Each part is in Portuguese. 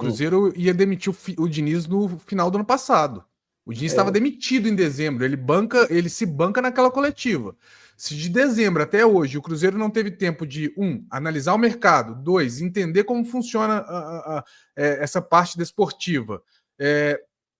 Cruzeiro ia demitir o Diniz no final do ano passado. O Diniz estava demitido em dezembro. Ele se banca naquela coletiva. Se de dezembro até hoje o Cruzeiro não teve tempo de, analisar o mercado, 2, entender como funciona essa parte desportiva,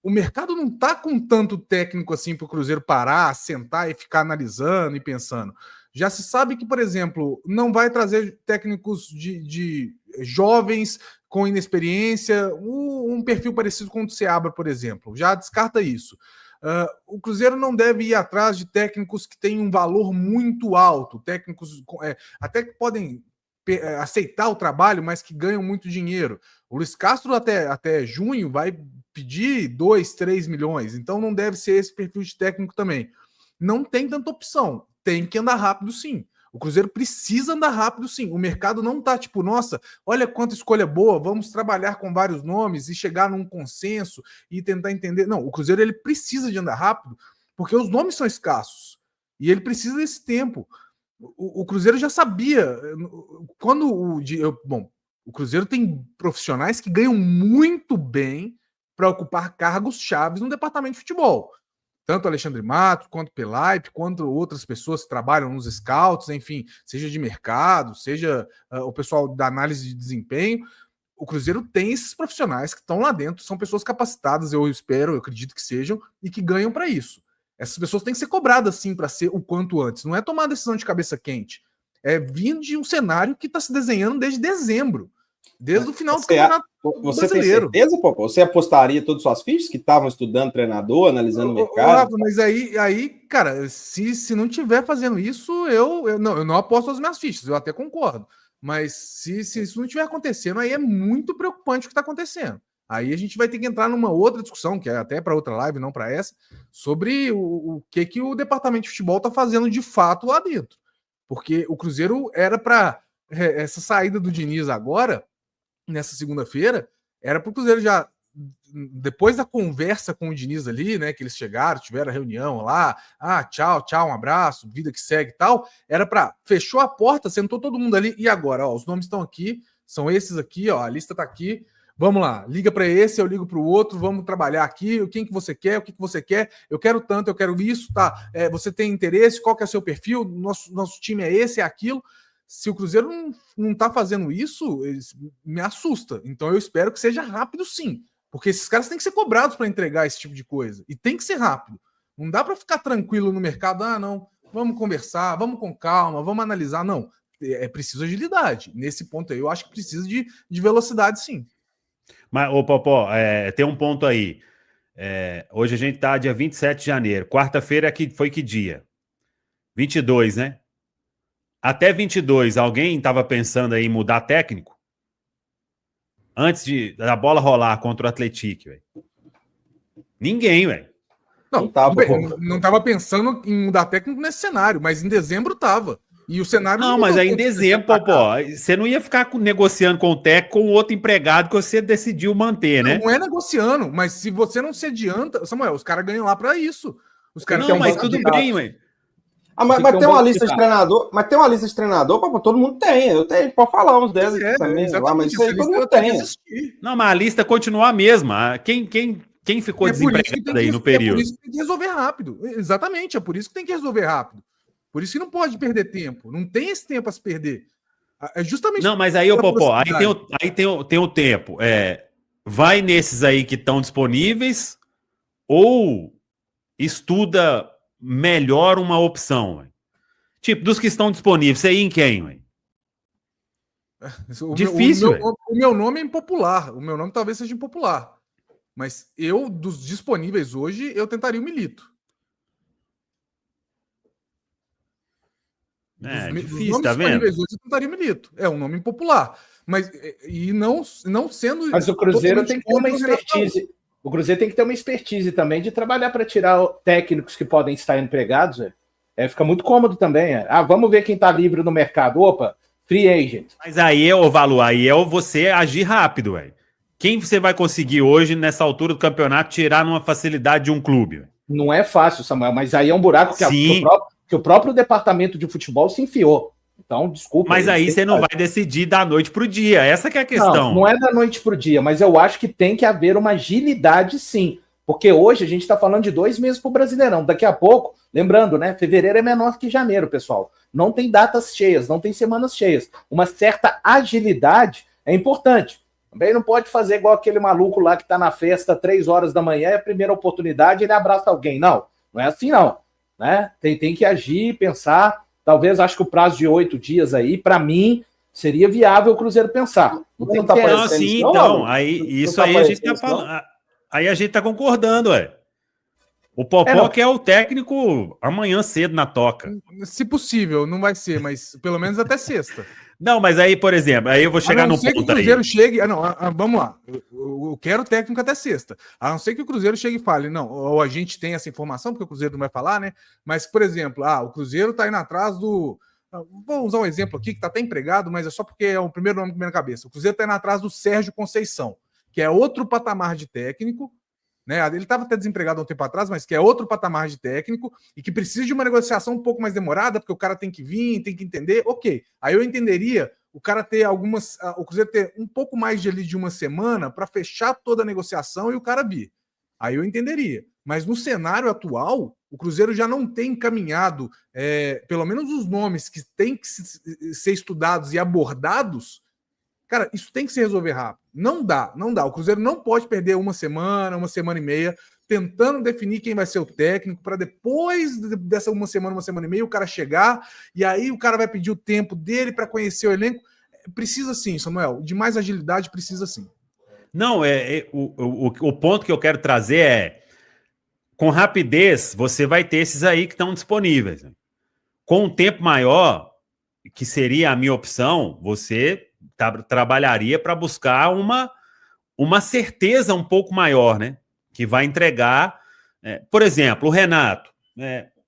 o mercado não está com tanto técnico assim para o Cruzeiro parar, sentar e ficar analisando e pensando. Já se sabe que, por exemplo, não vai trazer técnicos de jovens com inexperiência, um perfil parecido com o do Seabra, por exemplo. Já descarta isso. O Cruzeiro não deve ir atrás de técnicos que têm um valor muito alto, técnicos até que podem aceitar o trabalho, mas que ganham muito dinheiro. O Luiz Castro até junho vai pedir 2, 3 milhões, então não deve ser esse perfil de técnico também. Não tem tanta opção, tem que andar rápido sim. O Cruzeiro precisa andar rápido sim. O mercado não tá tipo, nossa, olha quanta escolha boa, vamos trabalhar com vários nomes e chegar num consenso e tentar entender. Não, o Cruzeiro ele precisa de andar rápido porque os nomes são escassos e ele precisa desse tempo. O Cruzeiro já sabia quando o Cruzeiro tem profissionais que ganham muito bem para ocupar cargos chaves no departamento de futebol. Tanto Alexandre Matos, quanto Pelaipe, quanto outras pessoas que trabalham nos scouts, enfim, seja de mercado, seja o pessoal da análise de desempenho. O Cruzeiro tem esses profissionais que estão lá dentro, são pessoas capacitadas, eu espero, eu acredito que sejam, e que ganham para isso. Essas pessoas têm que ser cobradas, sim, para ser o quanto antes. Não é tomar decisão de cabeça quente. É vir de um cenário que está se desenhando desde dezembro. Desde o final do campeonato brasileiro. Você tem certeza, Popó? Você apostaria todas as suas fichas que estavam estudando treinador, analisando o mercado? Rafa, mas aí, cara, se não tiver fazendo isso, eu não aposto as minhas fichas, eu até concordo. Mas se isso não estiver acontecendo, aí é muito preocupante o que está acontecendo. Aí a gente vai ter que entrar numa outra discussão, que é até para outra live, não para essa, sobre o que o departamento de futebol está fazendo de fato lá dentro. Porque o Cruzeiro era para essa saída do Diniz agora, nessa segunda-feira, era para o Cruzeiro já, depois da conversa com o Diniz ali, né, que eles chegaram, tiveram a reunião lá, tchau, um abraço, vida que segue e tal, era para, fechou a porta, sentou todo mundo ali, e agora, os nomes estão aqui, são esses aqui, a lista tá aqui, vamos lá, liga para esse, eu ligo para o outro, vamos trabalhar aqui, quem que você quer, o que você quer, eu quero tanto, eu quero isso, tá, você tem interesse, qual que é o seu perfil, nosso time é esse, é aquilo. Se o Cruzeiro não tá fazendo isso, me assusta. Então eu espero que seja rápido sim. Porque esses caras têm que ser cobrados para entregar esse tipo de coisa. E tem que ser rápido. Não dá para ficar tranquilo no mercado. Não, vamos conversar, vamos com calma, vamos analisar. Não, é preciso agilidade. Nesse ponto aí, eu acho que precisa de velocidade sim. Mas, Popó, tem um ponto aí. Hoje a gente tá dia 27 de janeiro. Quarta-feira foi que dia? 22, né? Até 22, alguém estava pensando aí em mudar técnico? Antes da bola rolar contra o Atlético, velho. Ninguém, velho. Não tava pensando em mudar técnico nesse cenário, mas em dezembro tava. E o cenário... Não, mas aí em dezembro, Popó, você não ia ficar negociando com o técnico com o outro empregado que você decidiu manter, né? Não é negociando, mas se você não se adianta... Samuel, os caras ganham lá para isso. Os caras não, mas tudo bem, velho. Mas tem uma lista de treinador, papo, todo mundo tem. Eu tenho, pode falar uns 10 também, mas isso aí todo mundo tem. Não, mas a lista continua a mesma. Quem ficou desempregado aí no período? É por isso que tem que resolver rápido. Exatamente, é por isso que tem que resolver rápido. Por isso que não pode perder tempo. Não tem esse tempo a se perder. É justamente. Não, mas aí, Popó, aí tem o tempo. Vai nesses aí que estão disponíveis ou estuda melhor uma opção, véio. Tipo, dos que estão disponíveis, você ia em quem, véio? Difícil, o meu nome é impopular. O meu nome talvez seja impopular. Mas dos disponíveis hoje, eu tentaria o Milito. Difícil, tá vendo? Hoje, eu tentaria o Milito. É um nome impopular. Mas, e não sendo... Mas o Cruzeiro tem que ter uma expertise... O Cruzeiro tem que ter uma expertise também de trabalhar para tirar técnicos que podem estar empregados. Fica muito cômodo também. Vamos ver quem está livre no mercado. Opa, free agent. Mas aí é você agir rápido, velho. Quem você vai conseguir hoje, nessa altura do campeonato, tirar numa facilidade de um clube? Véio? Não é fácil, Samuel, mas aí é um buraco que o próprio departamento de futebol se enfiou. Então, desculpa. Mas aí você não vai decidir da noite para o dia. Essa que é a questão. Não é da noite para o dia, mas eu acho que tem que haver uma agilidade, sim. Porque hoje a gente está falando de 2 meses para o Brasileirão. Daqui a pouco, lembrando, né? Fevereiro é menor que janeiro, pessoal. Não tem datas cheias, não tem semanas cheias. Uma certa agilidade é importante. Também não pode fazer igual aquele maluco lá que está na festa 3 horas da manhã, é a primeira oportunidade, ele abraça alguém. Não é assim não. Né? Tem que agir, pensar. Talvez, acho que o prazo de 8 dias aí, para mim, seria viável o Cruzeiro pensar. Não sim, então. Aí, isso aí a gente está falando. Aí a gente está concordando, ué. O Popó que é o técnico amanhã cedo na toca. Se possível, não vai ser, mas pelo menos até sexta. Não, mas aí, por exemplo, aí eu vou chegar num ponto aí. A não ser que o Cruzeiro chegue... vamos lá. Eu quero o técnico até sexta. A não ser que o Cruzeiro chegue e fale, não, ou a gente tem essa informação, porque o Cruzeiro não vai falar, né? Mas, por exemplo, o Cruzeiro tá indo atrás do... Vou usar um exemplo aqui, que tá até empregado, mas é só porque é o primeiro nome que me vem na cabeça. O Cruzeiro tá indo atrás do Sérgio Conceição, que é outro patamar de técnico, né? Ele estava até desempregado há um tempo atrás, mas que é outro patamar de técnico e que precisa de uma negociação um pouco mais demorada, porque o cara tem que vir, tem que entender. Ok, aí eu entenderia o cara ter o Cruzeiro ter um pouco mais de uma semana para fechar toda a negociação e o cara vir. Aí eu entenderia. Mas no cenário atual, o Cruzeiro já não tem encaminhado, pelo menos os nomes que têm que ser estudados e abordados. Cara, isso tem que se resolver rápido. Não dá. O Cruzeiro não pode perder uma semana e meia, tentando definir quem vai ser o técnico, para depois dessa uma semana e meia, o cara chegar, e aí o cara vai pedir o tempo dele para conhecer o elenco. Precisa sim, Samuel. De mais agilidade, precisa sim. Não, o ponto que eu quero trazer é, com rapidez, você vai ter esses aí que estão disponíveis. Com um tempo maior, que seria a minha opção, você trabalharia para buscar uma certeza um pouco maior, né? Que vai entregar, por exemplo, o Renato.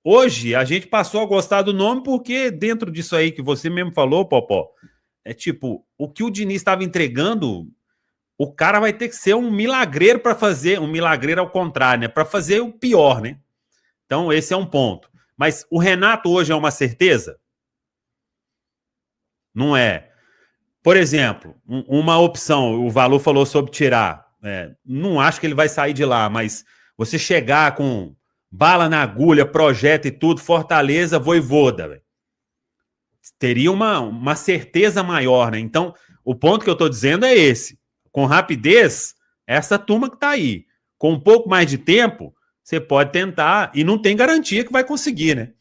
Hoje a gente passou a gostar do nome porque dentro disso aí que você mesmo falou, Popó, o que o Diniz estava entregando, o cara vai ter que ser um milagreiro para fazer, um milagreiro ao contrário, né? Para fazer o pior, né? Então esse é um ponto. Mas o Renato hoje é uma certeza? Não é. Por exemplo, uma opção, o Valu falou sobre tirar. Não acho que ele vai sair de lá, mas você chegar com bala na agulha, projeto e tudo, Fortaleza, Voivoda, véio, teria uma certeza maior, né? Então, o ponto que eu estou dizendo é esse. Com rapidez, essa turma que está aí. Com um pouco mais de tempo, você pode tentar, e não tem garantia que vai conseguir, né?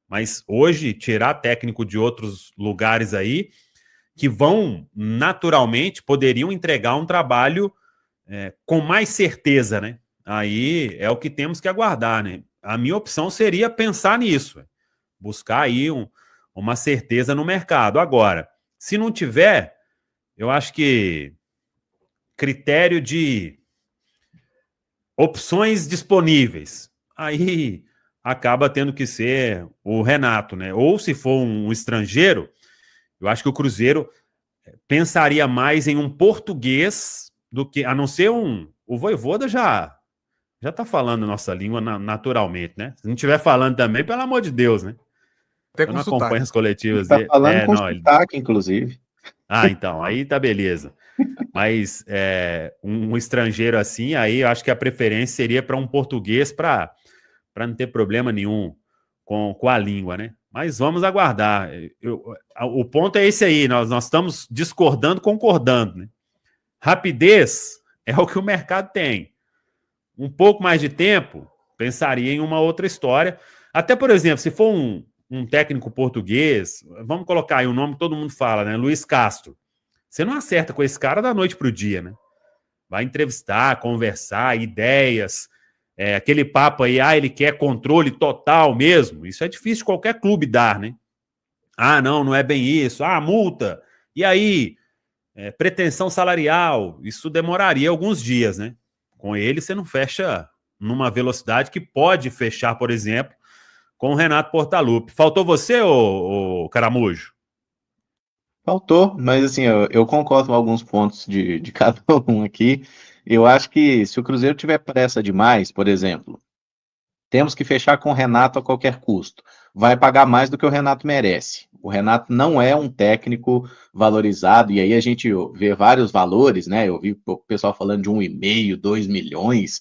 Mas hoje, tirar técnico de outros lugares aí, que vão, naturalmente, poderiam entregar um trabalho com mais certeza, né? Aí é o que temos que aguardar, né? A minha opção seria pensar nisso, buscar aí uma certeza no mercado. Agora, se não tiver, eu acho que critério de opções disponíveis, aí acaba tendo que ser o Renato, né? Ou se for um estrangeiro, eu acho que o Cruzeiro pensaria mais em um português do que, a não ser o Voivoda já tá falando nossa língua naturalmente, né? Se não estiver falando também, pelo amor de Deus, né? Até eu não acompanho as coletivas dele. Tá falando com sotaque, inclusive. Então, aí tá beleza. Mas um estrangeiro assim, aí eu acho que a preferência seria para um português para não ter problema nenhum com a língua, né? Mas vamos aguardar. O ponto é esse aí, nós estamos discordando, concordando, né? Rapidez é o que o mercado tem. Um pouco mais de tempo, pensaria em uma outra história. Até, por exemplo, se for um técnico português, vamos colocar aí um nome que todo mundo fala, né? Luiz Castro. Você não acerta com esse cara da noite para o dia, né? Vai entrevistar, conversar, ideias, aquele papo aí, ele quer controle total mesmo. Isso é difícil qualquer clube dar, né? Não é bem isso. Multa. E aí, pretensão salarial. Isso demoraria alguns dias, né? Com ele, você não fecha numa velocidade que pode fechar, por exemplo, com o Renato Portaluppi. Faltou você, ô Caramujo? Faltou, mas assim, eu concordo com alguns pontos de cada um aqui. Eu acho que se o Cruzeiro tiver pressa demais, por exemplo, temos que fechar com o Renato a qualquer custo. Vai pagar mais do que o Renato merece. O Renato não é um técnico valorizado, e aí a gente vê vários valores, né? Eu vi o pessoal falando de 1,5, 2 milhões.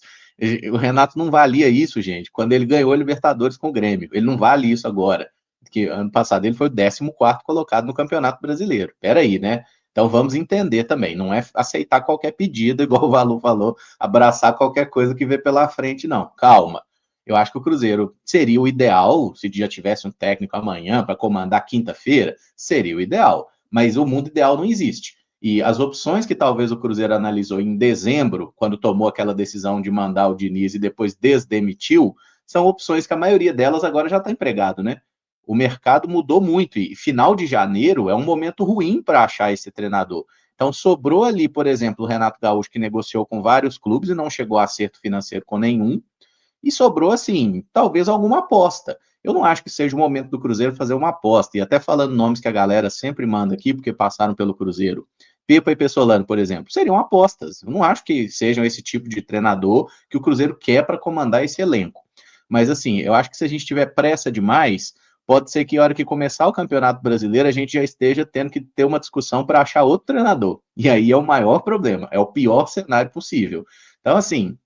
O Renato não valia isso, gente, quando ele ganhou a Libertadores com o Grêmio. Ele não vale isso agora. Porque ano passado ele foi o 14º colocado no Campeonato Brasileiro. Peraí, né? Então vamos entender também. Não é aceitar qualquer pedido, igual o Valu falou, abraçar qualquer coisa que vê pela frente, não. Calma. Eu acho que o Cruzeiro seria o ideal, se já tivesse um técnico amanhã para comandar quinta-feira, seria o ideal. Mas o mundo ideal não existe. E as opções que talvez o Cruzeiro analisou em dezembro, quando tomou aquela decisão de mandar o Diniz e depois desdemitiu, são opções que a maioria delas agora já está empregado, né? O mercado mudou muito e final de janeiro é um momento ruim para achar esse treinador. Então sobrou ali, por exemplo, o Renato Gaúcho, que negociou com vários clubes e não chegou a acerto financeiro com nenhum. E sobrou, assim, talvez alguma aposta. Eu não acho que seja o momento do Cruzeiro fazer uma aposta. E até falando nomes que a galera sempre manda aqui, porque passaram pelo Cruzeiro. Pepa e Pessolano, por exemplo, seriam apostas. Eu não acho que sejam esse tipo de treinador que o Cruzeiro quer para comandar esse elenco. Mas, assim, eu acho que se a gente tiver pressa demais, pode ser que a hora que começar o Campeonato Brasileiro, a gente já esteja tendo que ter uma discussão para achar outro treinador. E aí é o maior problema, é o pior cenário possível. Então, assim,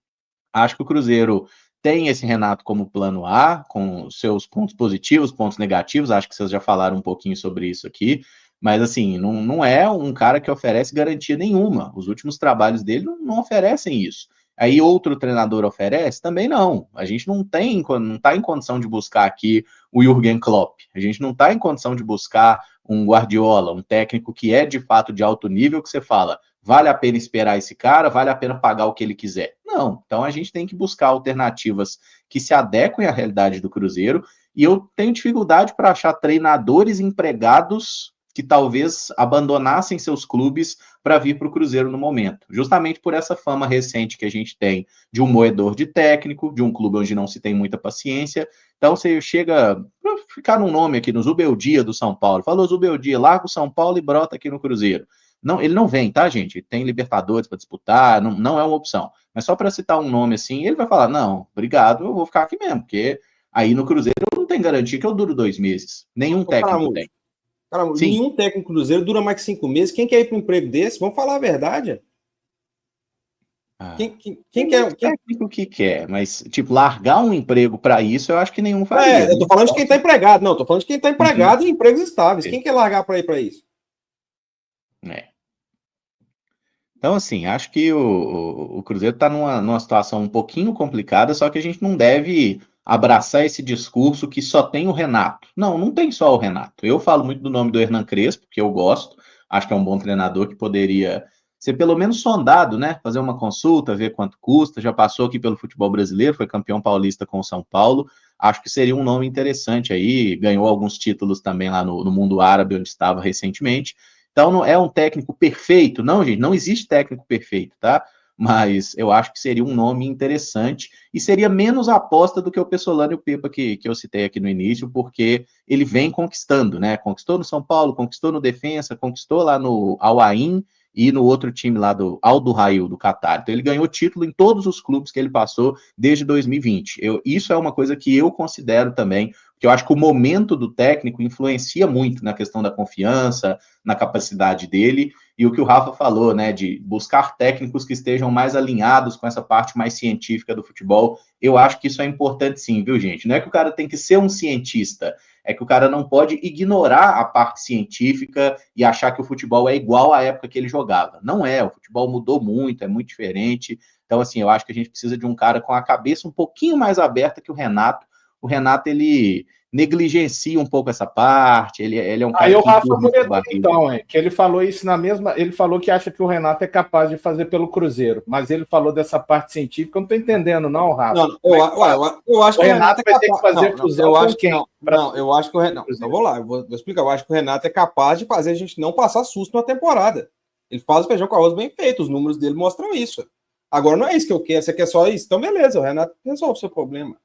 acho que o Cruzeiro tem esse Renato como plano A, com seus pontos positivos, pontos negativos, acho que vocês já falaram um pouquinho sobre isso aqui, mas assim, não é um cara que oferece garantia nenhuma, os últimos trabalhos dele não oferecem isso. Aí outro treinador oferece? Também não. A gente não está em condição de buscar aqui o Jürgen Klopp, a gente não está em condição de buscar um Guardiola, um técnico que é de fato de alto nível, que você fala, vale a pena esperar esse cara, vale a pena pagar o que ele quiser. Não, então a gente tem que buscar alternativas que se adequem à realidade do Cruzeiro, e eu tenho dificuldade para achar treinadores empregados que talvez abandonassem seus clubes para vir para o Cruzeiro no momento, justamente por essa fama recente que a gente tem de um moedor de técnico, de um clube onde não se tem muita paciência. Então você chega, para ficar num nome aqui, no Zubeldia do São Paulo, falou Zubeldia, larga o São Paulo e brota aqui no Cruzeiro. Não, ele não vem, tá, gente? Tem Libertadores para disputar, não é uma opção. Mas só para citar um nome assim, ele vai falar: não, obrigado, eu vou ficar aqui mesmo, porque aí no Cruzeiro não tem garantia que eu duro 2 meses. Nenhum técnico tem. Caramba, nenhum técnico Cruzeiro dura mais que 5 meses. Quem quer ir para um emprego desse? Vamos falar a verdade. Quem quer? Técnico que quer, mas, tipo, largar um emprego para isso, eu acho que nenhum faria. Eu tô falando de quem tá empregado. Não, tô falando de quem tá empregado em empregos estáveis. Quem quer largar para ir para isso? Então, assim, acho que o Cruzeiro está numa situação um pouquinho complicada, só que a gente não deve abraçar esse discurso que só tem o Renato. Não tem só o Renato. Eu falo muito do nome do Hernan Crespo, que eu gosto, acho que é um bom treinador que poderia ser pelo menos sondado, né? Fazer uma consulta, ver quanto custa, já passou aqui pelo futebol brasileiro, foi campeão paulista com o São Paulo, acho que seria um nome interessante aí, ganhou alguns títulos também lá no mundo árabe, onde estava recentemente. Então, não é um técnico perfeito, não, gente, não existe técnico perfeito, tá? Mas eu acho que seria um nome interessante e seria menos aposta do que o Pessolano e o Pepa que eu citei aqui no início, porque ele vem conquistando, né? Conquistou no São Paulo, conquistou no Defensa, conquistou lá no Al Ain e no outro time lá do Al Duhail, do Catar. Então, ele ganhou título em todos os clubes que ele passou desde 2020. Isso é uma coisa que eu considero também, porque eu acho que o momento do técnico influencia muito na questão da confiança, na capacidade dele, e o que o Rafa falou, né, de buscar técnicos que estejam mais alinhados com essa parte mais científica do futebol, eu acho que isso é importante sim, viu, gente? Não é que o cara tem que ser um cientista, é que o cara não pode ignorar a parte científica e achar que o futebol é igual à época que ele jogava. Não é, o futebol mudou muito, é muito diferente. Então, assim, eu acho que a gente precisa de um cara com a cabeça um pouquinho mais aberta que o Renato. O Renato, ele negligencia um pouco essa parte, ele é um cara aí o que Rafa empurra então, que ele falou isso na mesma, ele falou que acha que o Renato é capaz de fazer pelo Cruzeiro, mas ele falou dessa parte científica, eu não tô entendendo não, Rafa. Não, eu acho que o Renato vai ter que fazer fusão. Eu acho que eu acho que o Renato, então vou lá, eu vou explicar, eu acho que o Renato é capaz de fazer a gente não passar susto na temporada. Ele faz o feijão com arroz bem feito, os números dele mostram isso. Agora não é isso que eu quero, você quer só isso? Então beleza, o Renato resolve o seu problema.